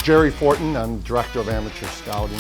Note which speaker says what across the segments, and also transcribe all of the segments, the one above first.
Speaker 1: Jerry Forton, I'm Director of Amateur Scouting.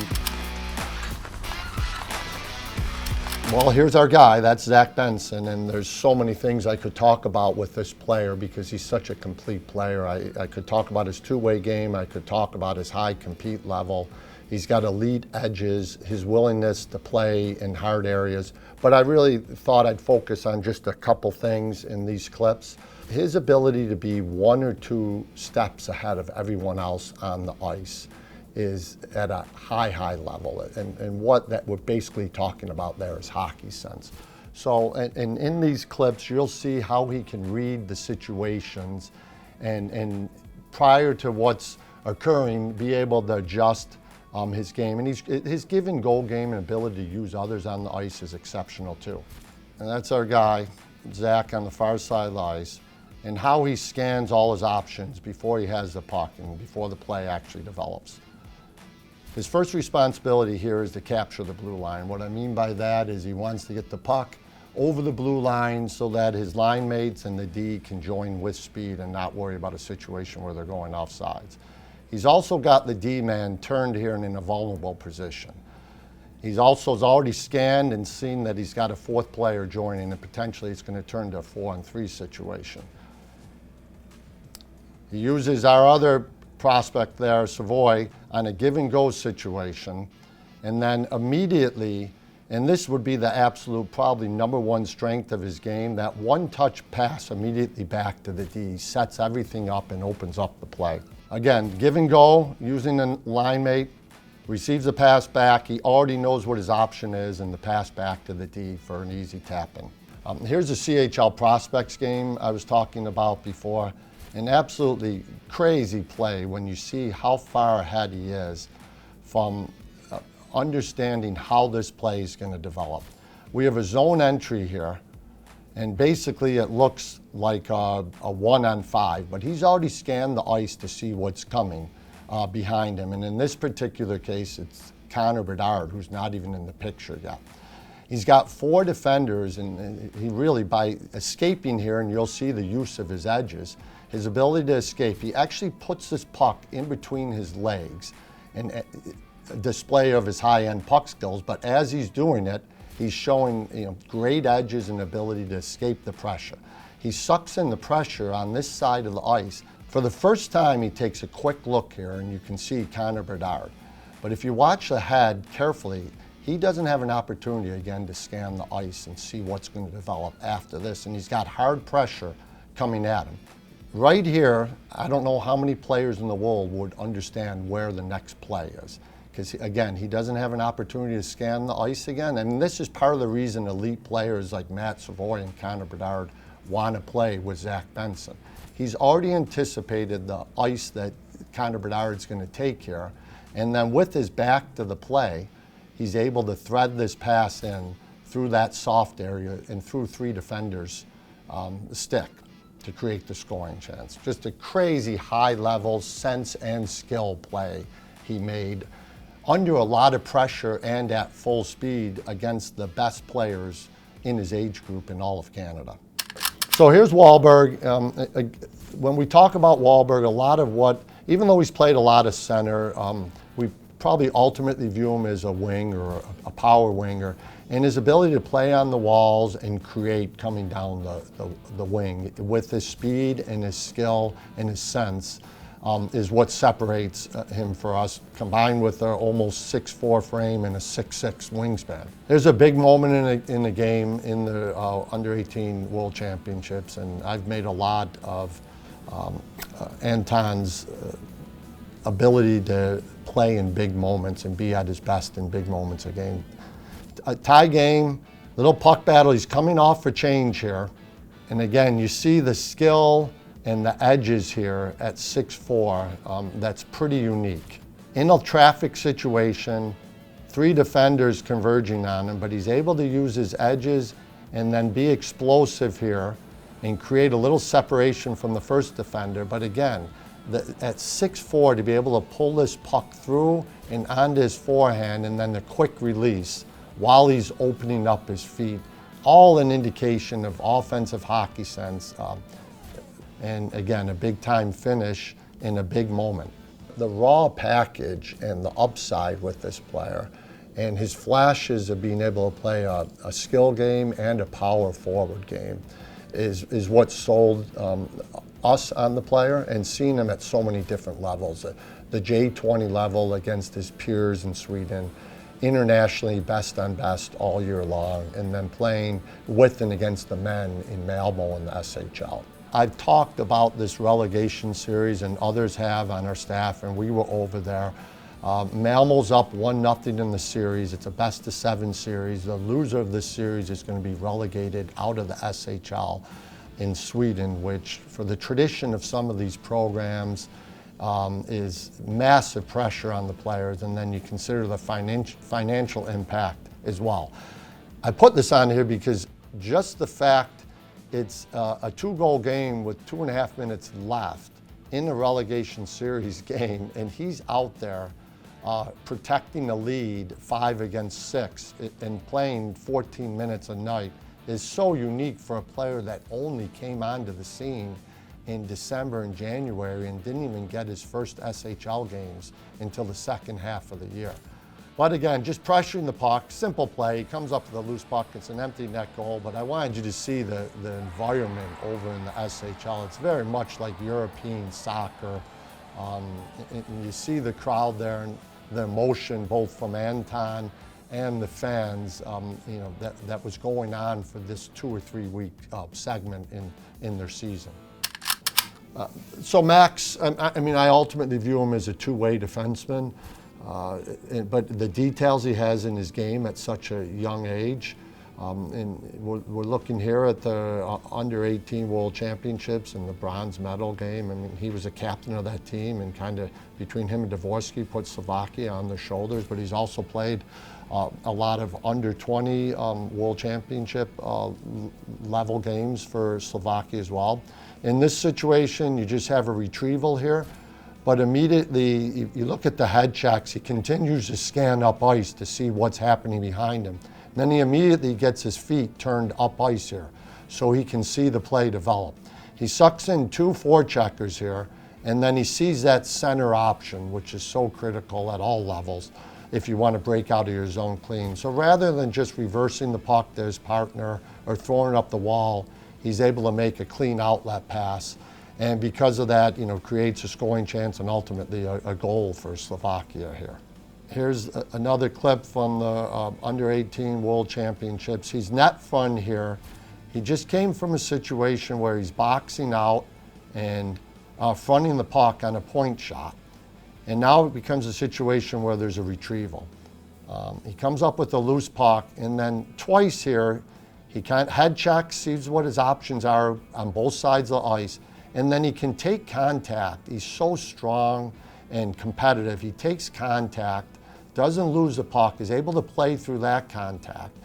Speaker 1: Well, here's our guy, that's Zach Benson, and there's so many things I could talk about with this player because he's such a complete player. I could talk about his two-way game, I could talk about his high compete level. He's got elite edges, his willingness to play in hard areas, but I really thought I'd focus on just a couple things in these clips. His ability to be one or two steps ahead of everyone else on the ice is at a high level. And what that we're basically talking about there is hockey sense. So, and in these clips, you'll see how he can read the situations and prior to what's occurring, be able to adjust his game. And his give and go game and ability to use others on the ice is exceptional too. And that's our guy, Zach, on the far side of the ice, and how he scans all his options before he has the puck and before the play actually develops. His first responsibility here is to capture the blue line. What I mean by that is he wants to get the puck over the blue line so that his line mates and the D can join with speed and not worry about a situation where they're going offsides. He's also got the D-man turned here and in a vulnerable position. He's also already scanned and seen that he's got a fourth player joining, and potentially it's going to turn to a 4-on-3 situation. He uses our other prospect there, Savoy, on a give and go situation, and then immediately, and this would be the absolute probably #1 strength of his game, that one-touch pass immediately back to the D sets everything up and opens up the play. Again, give and go, using a line mate, receives the pass back, he already knows what his option is, and the pass back to the D for an easy tap-in. Here's the CHL prospects game I was talking about before. An absolutely crazy play when you see how far ahead he is from understanding how this play is going to develop. We have a zone entry here, and basically it looks like a 1-on-5, but he's already scanned the ice to see what's coming behind him. And in this particular case, it's Connor Bedard, who's not even in the picture yet. He's got 4 defenders, and he really, by escaping here, and you'll see the use of his edges, his ability to escape, he actually puts this puck in between his legs, and a display of his high-end puck skills. But as he's doing it, he's showing great edges and ability to escape the pressure. He sucks in the pressure on this side of the ice. For the first time, he takes a quick look here, and you can see Connor Bedard. But if you watch ahead carefully, he doesn't have an opportunity again to scan the ice and see what's going to develop after this, and he's got hard pressure coming at him. Right here, I don't know how many players in the world would understand where the next play is. Because again, he doesn't have an opportunity to scan the ice again. And this is part of the reason elite players like Matt Savoy and Connor Bedard want to play with Zach Benson. He's already anticipated the ice that Connor Bedard's going to take here. And then with his back to the play, he's able to thread this pass in through that soft area and through 3 defenders' stick to create the scoring chance. Just a crazy high-level sense and skill play he made under a lot of pressure and at full speed against the best players in his age group in all of Canada. So here's Wahlberg. When we talk about Wahlberg, a lot of what, even though he's played a lot of center, we probably ultimately view him as a wing or a power winger, and his ability to play on the walls and create coming down the wing with his speed and his skill and his sense is what separates him for us, combined with an almost 6'4" frame and a 6'6" wingspan. There's a big moment in the game in the under-18 World Championships, and I've made a lot of Anton's ability to play in big moments and be at his best in big moments of game. A tie game, little puck battle, he's coming off for change here. And again, you see the skill and the edges here at 6'4", that's pretty unique. In a traffic situation, 3 defenders converging on him, but he's able to use his edges and then be explosive here and create a little separation from the first defender. But again, at 6'4", to be able to pull this puck through and onto his forehand, and then the quick release while he's opening up his feet, all an indication of offensive hockey sense. And again, a big time finish in a big moment. the raw package and the upside with this player, and his flashes of being able to play a skill game and a power forward game is what sold us on the player, and seeing him at so many different levels. The J20 level against his peers in Sweden, internationally best on best all year long, and then playing with and against the men in Malmo and the SHL. I've talked about this relegation series, and others have on our staff, and we were over there. Malmo's up 1-0 in the series. It's a best-of-7 series. The loser of this series is going to be relegated out of the SHL in Sweden, which, for the tradition of some of these programs, is massive pressure on the players, and then you consider the financial impact as well. I put this on here because just the fact it's a 2-goal game with 2.5 minutes left in the relegation series game, and he's out there protecting the lead 5 against 6 and playing 14 minutes a night is so unique for a player that only came onto the scene in December and January and didn't even get his first SHL games until the second half of the year. But again, just pressuring the puck, simple play. He comes up with a loose puck, it's an empty net goal, but I wanted you to see the environment over in the SHL. It's very much like European soccer. And you see the crowd there and the emotion both from Anton and the fans, that was going on for this 2 or 3 week segment in their season. So Max, I ultimately view him as a two-way defenseman, but the details he has in his game at such a young age, and we're looking here at the under-18 World Championships and the bronze medal game. I mean, he was a captain of that team, and kind of between him and Dvorsky put Slovakia on their shoulders, but he's also played a lot of under-20 World Championship level games for Slovakia as well. In this situation, you just have a retrieval here, but immediately you look at the head checks, he continues to scan up ice to see what's happening behind him. Then he immediately gets his feet turned up ice here so he can see the play develop. He sucks in 2 forecheckers here, and then he sees that center option, which is so critical at all levels if you want to break out of your zone clean. So rather than just reversing the puck to his partner or throwing it up the wall, he's able to make a clean outlet pass. And because of that, creates a scoring chance and ultimately a goal for Slovakia here. Here's another clip from the under-18 World Championships. He's net front here. He just came from a situation where he's boxing out and fronting the puck on a point shot. And now it becomes a situation where there's a retrieval. He comes up with a loose puck, and then twice here, he head checks, sees what his options are on both sides of the ice, and then he can take contact. He's so strong and competitive. He takes contact, doesn't lose the puck, is able to play through that contact,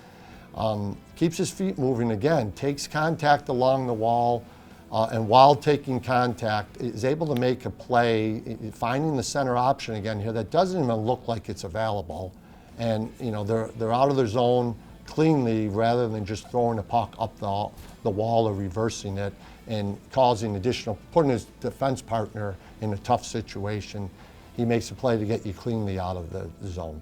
Speaker 1: keeps his feet moving again, takes contact along the wall, and while taking contact, is able to make a play, finding the center option again here that doesn't even look like it's available. And they're out of their zone cleanly rather than just throwing the puck up the wall or reversing it and putting his defense partner in a tough situation. He makes a play to get you cleanly out of the zone.